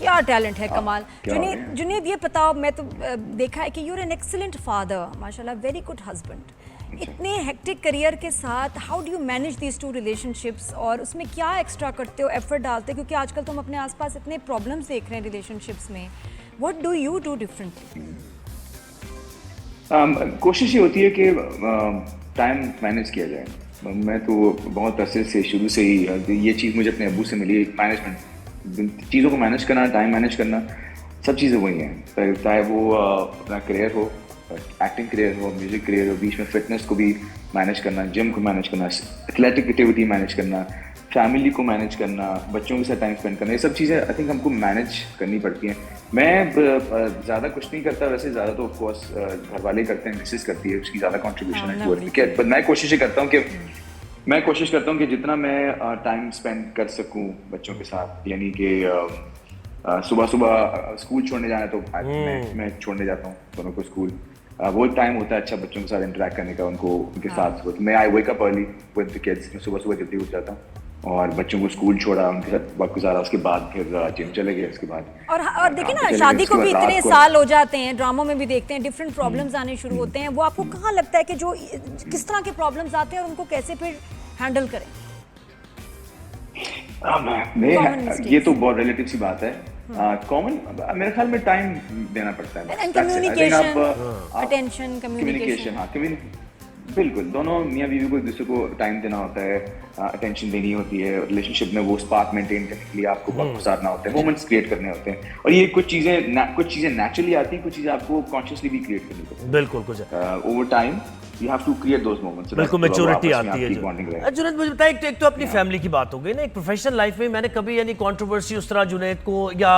क्या टैलेंट है, कमाल। जुनैद, जुनैद ये बताओ, मैं तो देखा है कि you are an excellent father, माशाल्लाह, वेरी गुड हस्बैंड। इतने हेक्टिक करियर के साथ how do you manage these two relationships, और उसमें क्या एक्स्ट्रा करते हो, एफर्ट डालते हो, क्योंकि आजकल तुम अपने आसपास इतने प्रॉब्लम्स देख रहे हैं रिलेशनशिप्स में, what do you do differently? कोशिश ये होती है कि टाइम मैनेज किया जाए। मैं तो बहुत अरसे से शुरू से ही ये चीज़ मुझे अपने अब्बू से मिली, मैनेजमेंट, चीज़ों को मैनेज करना, टाइम मैनेज करना, सब चीज़ें वही हैं। चाहे वो अपना करियर हो, एक्टिंग करियर हो, म्यूजिक करियर हो, बीच में फिटनेस को भी मैनेज करना, जिम को मैनेज करना, एथलेटिक एक्टिविटी मैनेज करना, फैमिली को मैनेज करना, बच्चों के साथ टाइम स्पेंड करना, ये सब चीज़ें आई थिंक हमको मैनेज करनी पड़ती हैं। मैं ज़्यादा कुछ नहीं करता वैसे, ज़्यादा तो ऑफकोर्स घर वाले करते हैं, मिसेस करती है, उसकी ज़्यादा कॉन्ट्रीब्यूशन है टुवर्ड्स के, बट मैं कोशिश करता हूँ कि जितना मैं टाइम स्पेंड कर सकूँ बच्चों के साथ, यानी कि सुबह सुबह स्कूल छोड़ने जाना तो मैं छोड़ने जाता हूँ दोनों को स्कूल। वो टाइम होता है अच्छा बच्चों के साथ इंटरेक्ट करने का, उनके साथ। मैं I wake up early with the kids, मैं सुबह जल्दी उठ जाता हूँ और बच्चों को स्कूल छोड़ा, उनके साथ वक्त गुजारा, उसके बाद फिर जिम चले गए। उसके बाद और देखिए ना, शादी को भी इतने साल हो जाते हैं, ड्रामों में भी देखते हैं डिफरेंट प्रॉब्लम्स आने शुरू होते हैं। वो आपको कहाँ लगता है कि जो किस तरह के प्रॉब्लम्स आते हैं और उनको कैसे फिर हैंडल करें? ये तो बहुत रिलेटिव सी बात है। कॉमन मेरे ख्याल में टाइम देना पड़ता है, अटेंशन, कम्युनिकेशन। हाँ, बिल्कुल, दोनों मियाँ बीवी को एक दूसरे को टाइम देना होता है, अटेंशन देनी होती है। रिलेशनशिप में वो स्पार्क मेंटेन करने के लिए आपको वक्त गुजारना होता है, मोमेंट्स क्रिएट करने होते हैं। और ये कुछ चीज़ें नेचुरली आती हैं, कुछ चीज़ें आपको कॉन्शियसली भी क्रिएट करनी होती है। बिल्कुल, कुछ over time you have to create those moments. बिल्कुल, मैच्योरिटी आती है। जुनैद, मुझे बताइए, एक तो अपनी फैमिली की बात हो गई ना, एक प्रोफेशनल लाइफ में मैंने कभी यानी कंट्रोवर्सी उस तरह जुनैद को या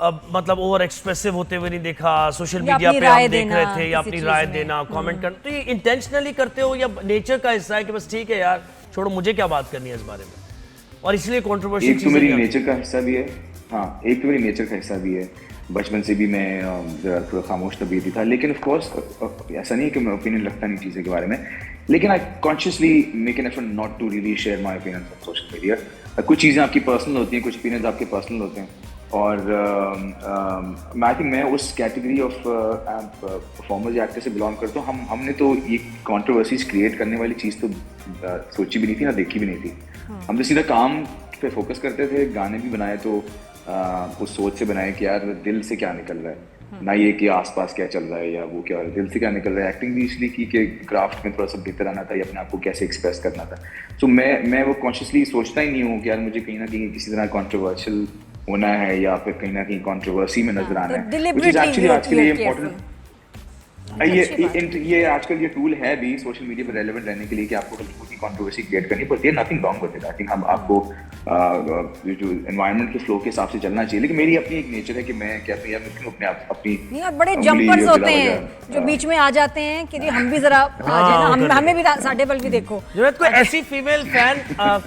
मतलब ओवर एक्सप्रेसिव होते हुए नहीं देखा। सोशल मीडिया पे हम देख रहे थे, या अपनी राय देना, कमेंट करना, तो ये इंटेंशनली करते हो या नेचर का हिस्सा है कि बस ठीक है यार छोड़ो, मुझे क्या बात करनी है इस बारे में, और इसलिए कंट्रोवर्सी? एक तो मेरी नेचर का हिस्सा भी है, हाँ, एक तो मेरी नेचर का हिस्सा भी है। बचपन से भी मैं थोड़ा खामोश तबीयती था, लेकिन ऑफ कोर्स ऐसा नहीं है कि मैं ओपिनियन रखता नहीं चीज़ों के बारे में, लेकिन I consciously make an effort not to really share my opinion on social media. कुछ चीज़ें आपकी पर्सनल होती हैं, कुछ ओपिनियंस आपके पर्सनल होते हैं, और आई थिंक मैं उस कैटेगरी ऑफ परफॉर्मर्स या एक्टर से बिलोंग करता हूँ। हमने तो ये कंट्रोवर्सीज क्रिएट करने वाली चीज़ तो सोची भी नहीं थी, ना देखी भी नहीं थी। हम तो सीधा काम पे फोकस करते थे। गाने भी बनाए तो उस सोच से बनाए कि यार दिल से क्या निकल रहा है, ना ये कि आसपास क्या चल रहा है या वो क्या हो रहा है, दिल से क्या निकल रहा है। एक्टिंग भी इसलिए की कि क्राफ्ट में थोड़ा सा बेहतर आना था या अपने आप को कैसे एक्सप्रेस करना था। सो मैं वो कॉन्शियसली सोचता ही नहीं हूँ कि यार मुझे कहीं ना कहीं किसी तरह कॉन्ट्रोवर्शियल होना है या फिर कहीं ना कहीं कंट्रोवर्सी में नजर आना है, which is actually आज के लिए इम्पोर्टेंट। ये आजकल ये टूल है भी सोशल मीडिया पर रेलेवेंट रहने के लिए कि आपको हल्की फुल्की कंट्रोवर्सी क्रिएट करनी पड़ती है, nothing wrong with it. I think हम आपको जो एनवायरनमेंट के फ्लो के हिसाब से चलना चाहिए, लेकिन मेरी अपनी एक नेचर है कि मैं कहता हूँ यार मैं क्यों अपने आप अपनी नहीं, और बड़े जंपर्स होते हैं जो बीच में आ जाते हैं कि हम भी जरा आ जाए ना, हमें भी साढ़े पल भी देखो। कोई ऐसी फीमेल फैन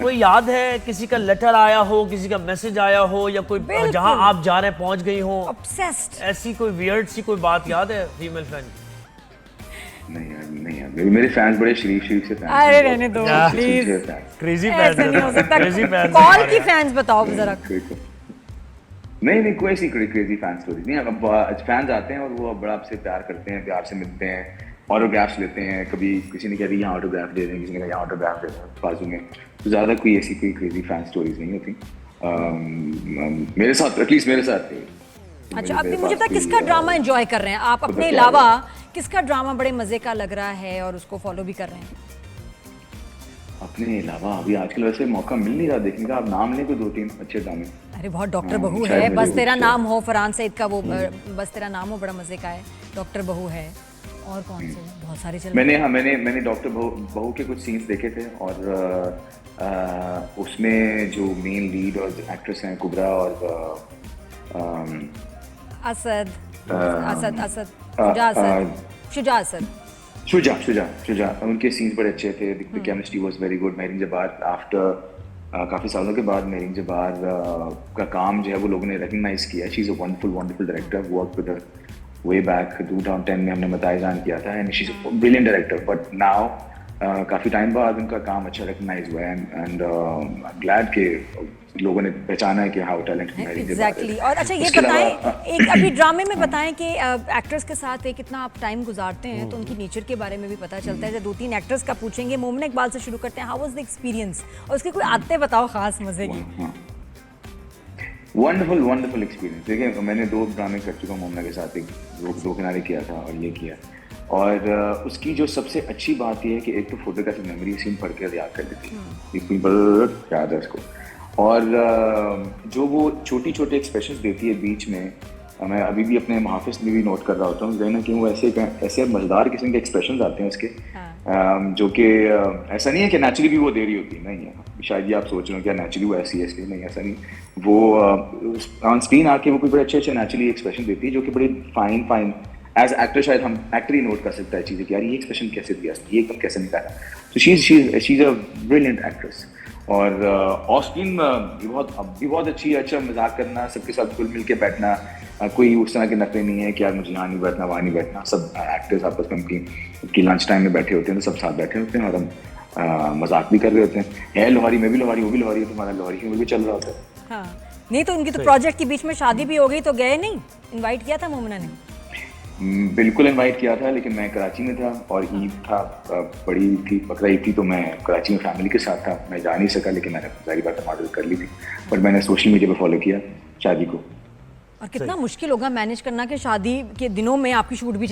कोई याद है, किसी का लेटर आया हो, किसी का मैसेज आया हो, या कोई जहां आप जा रहे पहुंच गई हो, ऑब्सेस्ड, ऐसी कोई वियर्ड सी कोई बात याद है फीमेल फैन? नहीं यार, मेरे फैंस बड़े शरीफ से फैंस। अरे रहने दो प्लीज, क्रेजी फैंस नहीं हो सकता। क्रेजी फैंस, कॉल की फैंस बताओ जरा। नहीं कोई ऐसी क्रेजी फैन स्टोरी नहीं। अब फैंस आते हैं और वो बड़ा आपसे प्यार करते हैं, प्यार से मिलते हैं, ऑटोग्राफ्स लेते हैं। कभी किसी ने कहा भी यहाँ ऑटोग्राफ दे दें, किसी ने कहा यहाँ ऑटोग्राफ दे दें बाजू में। तो ज़्यादा कोई ऐसी कोई क्रेजी फैन स्टोरीज नहीं होती मेरे साथ, एटलीस्ट मेरे साथ। अच्छा, अब मुझे पता किसका ड्रामा एंजॉय कर रहे हैं आप अपने अलावा, किसका ड्रामा बड़े मजे का लग रहा है और उसको फॉलो भी कर रहे हैं? अपने अलावा अभी आजकल वैसे मौका मिल नहीं रहा देखने का। आप नाम लें तो 2-3 अच्छे ड्रामे। अरे बहुत डॉक्टर बहू है, बस तेरा नाम हो, फरहान सईद का वो बस तेरा नाम हो, बड़ा मजे का है। डॉक्टर बहू है, और कौन से बहुत सारे चल। मैंने डॉक्टर बहू के कुछ सीन्स देखे थे, और उसमें जो मेन लीड और एक्ट्रेस हैं कुबरा और असद शुजा, उनके सीन्स बड़े अच्छे थे। The chemistry was very good. Mehreen जबार आफ्टर काफ़ी सालों के बाद मेहरीन जबार का काम जो है वो लोगों ने रिकग्नाइज किया। She is a wonderful director. Work with way back 2010 में हमने बताया जान किया था, and she is a brilliant director. But now काफ़ी टाइम बाद उनका काम अच्छा रिकग्नाइज हुआ है एंड ग्लैड के लोगों ने पहचाना है कि हाउ टैलेंटेड मैरी एग्जैक्टली। और अच्छा ये बताएं, एक अभी ड्रामे में बताएं कि एक्टर्स के साथ कितना आप टाइम गुजारते हैं, तो उनकी नेचर के बारे में भी पता चलता है। जब 2-3 एक्टर्स का पूछेंगे, मोमना इकबाल से शुरू करते हैं, हाउ वाज द एक्सपीरियंस, और उसकी कोई आदतें बताओ खास मजे की। Wonderful experience. देखिए मैंने 2 ड्रामे कर चुका हूँ मोमना के साथ, एक दो किनारे किया था और ये किया। और उसकी जो सबसे अच्छी बात ये है कि एक तो फोटोग्राफी मेमोरी सीन पढ़ के याद कर लेती है, याद है उसको। और जो वो छोटी छोटे एक्सप्रेशंस देती है बीच में, मैं अभी भी अपने मुहाफिज में भी नोट कर रहा होता हूँ, कहीं ना कहीं वो ऐसे मज़ेदार किस्म के एक्सप्रेशंस आते हैं उसके, जो कि ऐसा नहीं है कि नेचुरली भी वो दे रही होती नहीं है। शायद ये आप सोच रहे हो क्या नेचुरली वो ऐसी है इसलिए, नहीं ऐसा नहीं। वो ऑन स्क्रीन आके वो कोई बड़े अच्छे नेचुरली एक्सप्रेशन देती है, जो कि बड़ी फाइन एज एक्टर शायद हम एक्टर ही नोट कर सकता है चीज़ें कि यार ये एक्सप्रेशन कैसे दिया, ये एकदम कैसे निकाला। तो she is a brilliant actress. और ऑफ स्क्रीन भी बहुत अच्छी है। अच्छा मजाक करना, सबके साथ घुल मिल के बैठना, कोई उस तरह के नखरे नहीं है कि यार मुझे यहाँ नहीं बैठना वहाँ नहीं बैठना। सब एक्टर्स आपस में उनकी लंच टाइम में बैठे होते हैं तो सब साथ बैठे होते हैं और हम मजाक भी कर रहे होते हैं। है लोहारी, मैं भी लोहारी, वो भी लोहारी, तुम्हारा लोहारी में भी चल रहा होता है। हाँ, नहीं तो उनकी तो प्रोजेक्ट के बीच में शादी भी हो गई, तो गए नहीं, इनवाइट किया था मोमना ने? बिल्कुल इनवाइट किया था, लेकिन मैं कराची में था और ईद था, बड़ी ईद थी, बकरा ईद थी, तो मैं कराची में फैमिली के साथ था, मैं जा नहीं सका। लेकिन मैंने सारी बात टमाटर कर ली थी, बट मैंने सोशल मीडिया पे फॉलो किया शादी को। और कितना मुश्किल होगा मैनेज करना कि शादी के दिनों में आपकी शूट भी